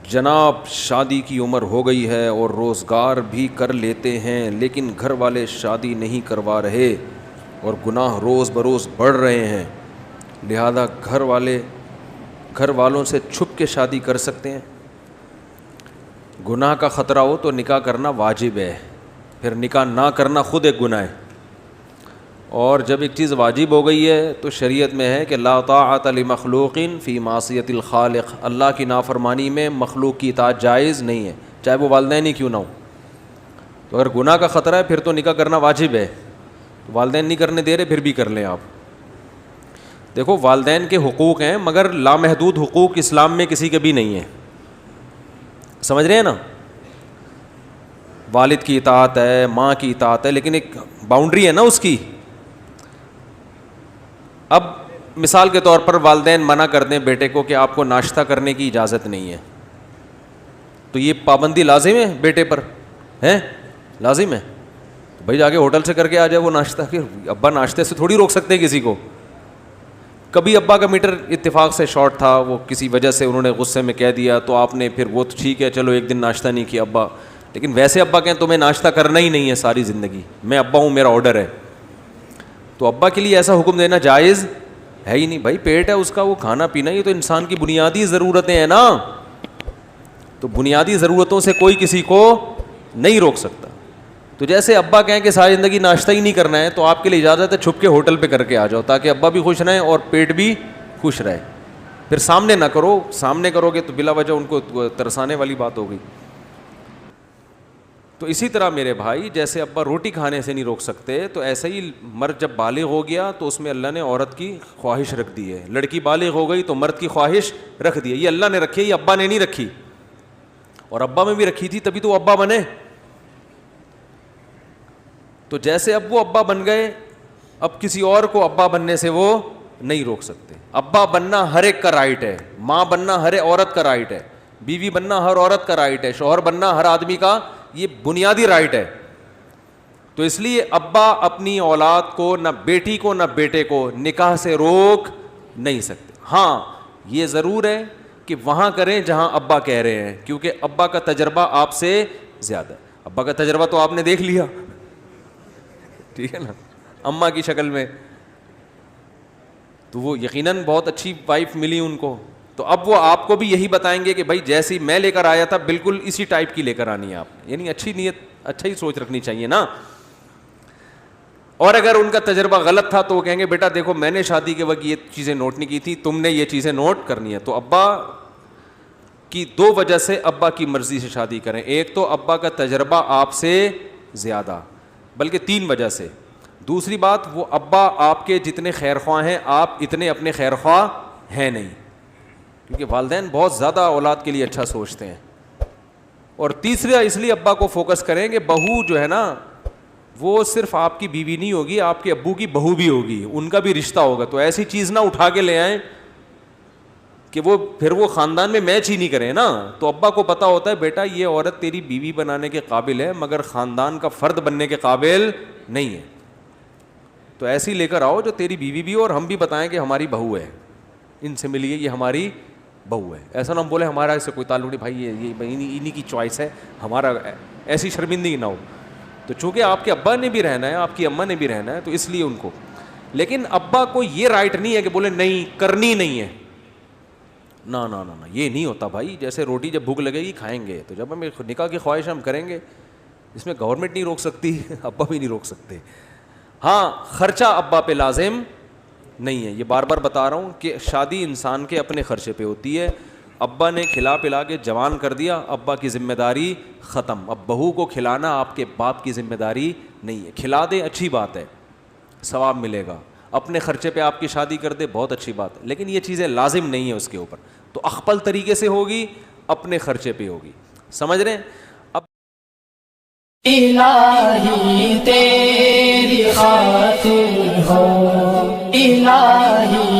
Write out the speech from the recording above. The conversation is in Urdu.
جناب شادی کی عمر ہو گئی ہے اور روزگار بھی کر لیتے ہیں، لیکن گھر والے شادی نہیں کروا رہے اور گناہ روز بروز بڑھ رہے ہیں، لہذا گھر والوں سے چھپ کے شادی کر سکتے ہیں؟ گناہ کا خطرہ ہو تو نکاح کرنا واجب ہے، پھر نکاح نہ کرنا خود ایک گناہ ہے، اور جب ایک چیز واجب ہو گئی ہے تو شریعت میں ہے کہ لا طاعۃ لمخلوق فی معصیۃ الخالق، اللہ کی نافرمانی میں مخلوق کی اطاعت جائز نہیں ہے، چاہے وہ والدین ہی کیوں نہ ہو۔ تو اگر گناہ کا خطرہ ہے پھر تو نکاح کرنا واجب ہے، والدین نہیں کرنے دے رہے پھر بھی کر لیں آپ۔ دیکھو والدین کے حقوق ہیں مگر لامحدود حقوق اسلام میں کسی کے بھی نہیں ہیں، سمجھ رہے ہیں نا؟ والد کی اطاعت ہے، ماں کی اطاعت ہے، لیکن ایک باؤنڈری ہے نا اس کی۔ اب مثال کے طور پر والدین منع کر دیں بیٹے کو کہ آپ کو ناشتہ کرنے کی اجازت نہیں ہے، تو یہ پابندی لازم ہے بیٹے پر، ہے لازم ہے؟ بھائی جا کے ہوٹل سے کر کے آ جائے وہ ناشتہ، کہ ابا ناشتے سے تھوڑی روک سکتے ہیں کسی کو۔ کبھی ابا کا میٹر اتفاق سے شارٹ تھا، وہ کسی وجہ سے انہوں نے غصے میں کہہ دیا تو آپ نے پھر وہ تو ٹھیک ہے چلو ایک دن ناشتہ نہیں کیا ابا، لیکن ویسے ابا کہیں تمہیں ناشتہ کرنا ہی نہیں ہے ساری زندگی، میں ابا ہوں میرا آرڈر ہے، تو ابا کے لیے ایسا حکم دینا جائز ہے ہی نہیں۔ بھائی پیٹ ہے اس کا، وہ کھانا پینا، یہ تو انسان کی بنیادی ضرورتیں ہیں نا، تو بنیادی ضرورتوں سے کوئی کسی کو نہیں روک سکتا۔ تو جیسے ابا کہیں کہ ساری زندگی ناشتہ ہی نہیں کرنا ہے تو آپ کے لیے اجازت ہے چھپ کے ہوٹل پہ کر کے آ جاؤ تاکہ ابا بھی خوش رہیں اور پیٹ بھی خوش رہے۔ پھر سامنے نہ کرو، سامنے کرو گے تو بلا وجہ ان کو ترسانے والی بات ہوگی۔ تو اسی طرح میرے بھائی جیسے ابا روٹی کھانے سے نہیں روک سکتے، تو ایسے ہی مرد جب بالغ ہو گیا تو اس میں اللہ نے عورت کی خواہش رکھ دی ہے، لڑکی بالغ ہو گئی تو مرد کی خواہش رکھ دی ہے، یہ اللہ نے رکھی ہے، یہ ابا نے نہیں رکھی، اور ابا میں بھی رکھی تھی تبھی تو وہ ابا بنے۔ تو جیسے اب وہ ابا بن گئے، اب کسی اور کو ابا بننے سے وہ نہیں روک سکتے۔ ابا بننا ہر ایک کا رائٹ ہے، ماں بننا ہر عورت کا رائٹ ہے، بیوی بننا ہر عورت کا رائٹ ہے، شوہر بننا ہر آدمی کا یہ بنیادی رائٹ ہے۔ تو اس لیے ابا اپنی اولاد کو، نہ بیٹی کو نہ بیٹے کو نکاح سے روک نہیں سکتے۔ ہاں یہ ضرور ہے کہ وہاں کریں جہاں ابا کہہ رہے ہیں، کیونکہ ابا کا تجربہ آپ سے زیادہ ہے۔ ابا کا تجربہ تو آپ نے دیکھ لیا، ٹھیک ہے نا، اماں کی شکل میں، تو وہ یقیناً بہت اچھی وائف ملی ان کو، تو اب وہ آپ کو بھی یہی بتائیں گے کہ بھائی جیسی میں لے کر آیا تھا بالکل اسی ٹائپ کی لے کر آنی ہے آپ، یعنی اچھی نیت، اچھا ہی سوچ رکھنی چاہیے نا۔ اور اگر ان کا تجربہ غلط تھا تو وہ کہیں گے بیٹا دیکھو میں نے شادی کے وقت یہ چیزیں نوٹ نہیں کی تھی، تم نے یہ چیزیں نوٹ کرنی ہے۔ تو ابا کی دو وجہ سے ابا کی مرضی سے شادی کریں، ایک تو ابا کا تجربہ آپ سے زیادہ، بلکہ 3 وجہ سے۔ دوسری بات، وہ ابا آپ کے جتنے خیر خواہ ہیں آپ اتنے اپنے خیر خواہ ہیں نہیں، کیونکہ والدین بہت زیادہ اولاد کے لیے اچھا سوچتے ہیں۔ اور تیسرا اس لیے ابا کو فوکس کریں کہ بہو جو ہے نا وہ صرف آپ کی بیوی نہیں ہوگی، آپ کے ابو کی بہو بھی ہوگی، ان کا بھی رشتہ ہوگا، تو ایسی چیز نہ اٹھا کے لے آئیں کہ وہ پھر وہ خاندان میں میچ ہی نہیں کرے نا۔ تو ابا کو پتا ہوتا ہے بیٹا یہ عورت تیری بیوی بنانے کے قابل ہے مگر خاندان کا فرد بننے کے قابل نہیں ہے، تو ایسی لے کر آؤ جو تیری بیوی بھی ہو اور ہم بھی بتائیں کہ ہماری بہو ہے، ان سے ملیے، یہ ہماری بہو ہے۔ ایسا نہ ہم بولے ہمارا اس سے کوئی تعلق نہیں، بھائی یہ انہی کی چوائس ہے، ہمارا، ایسی شرمندگی نہ ہو۔ تو چونکہ آپ کے ابا نے بھی رہنا ہے، آپ کی اماں نے بھی رہنا ہے، تو اس لیے ان کو، لیکن ابا کو یہ رائٹ نہیں ہے کہ بولے نہیں کرنی نہیں ہے، نہ نہ نہ، یہ نہیں ہوتا بھائی۔ جیسے روٹی جب بھوک لگے گی کھائیں گے، تو جب ہمیں نکاح کی خواہش ہم کریں گے، اس میں گورنمنٹ نہیں روک سکتی، ابا بھی نہیں روک سکتے۔ ہاں خرچہ ابا پہ لازم نہیں ہے، یہ بار بار بتا رہا ہوں کہ شادی انسان کے اپنے خرچے پہ ہوتی ہے۔ ابا نے کھلا پلا کے جوان کر دیا، ابا کی ذمہ داری ختم۔ اب بہو کو کھلانا آپ کے باپ کی ذمہ داری نہیں ہے، کھلا دے اچھی بات ہے، ثواب ملے گا، اپنے خرچے پہ آپ کی شادی کر دے بہت اچھی بات ہے، لیکن یہ چیزیں لازم نہیں ہیں اس کے اوپر، تو اخپل طریقے سے ہوگی، اپنے خرچے پہ ہوگی، سمجھ رہے ہیں؟ اب الہی تیری خاطر ہو، الہی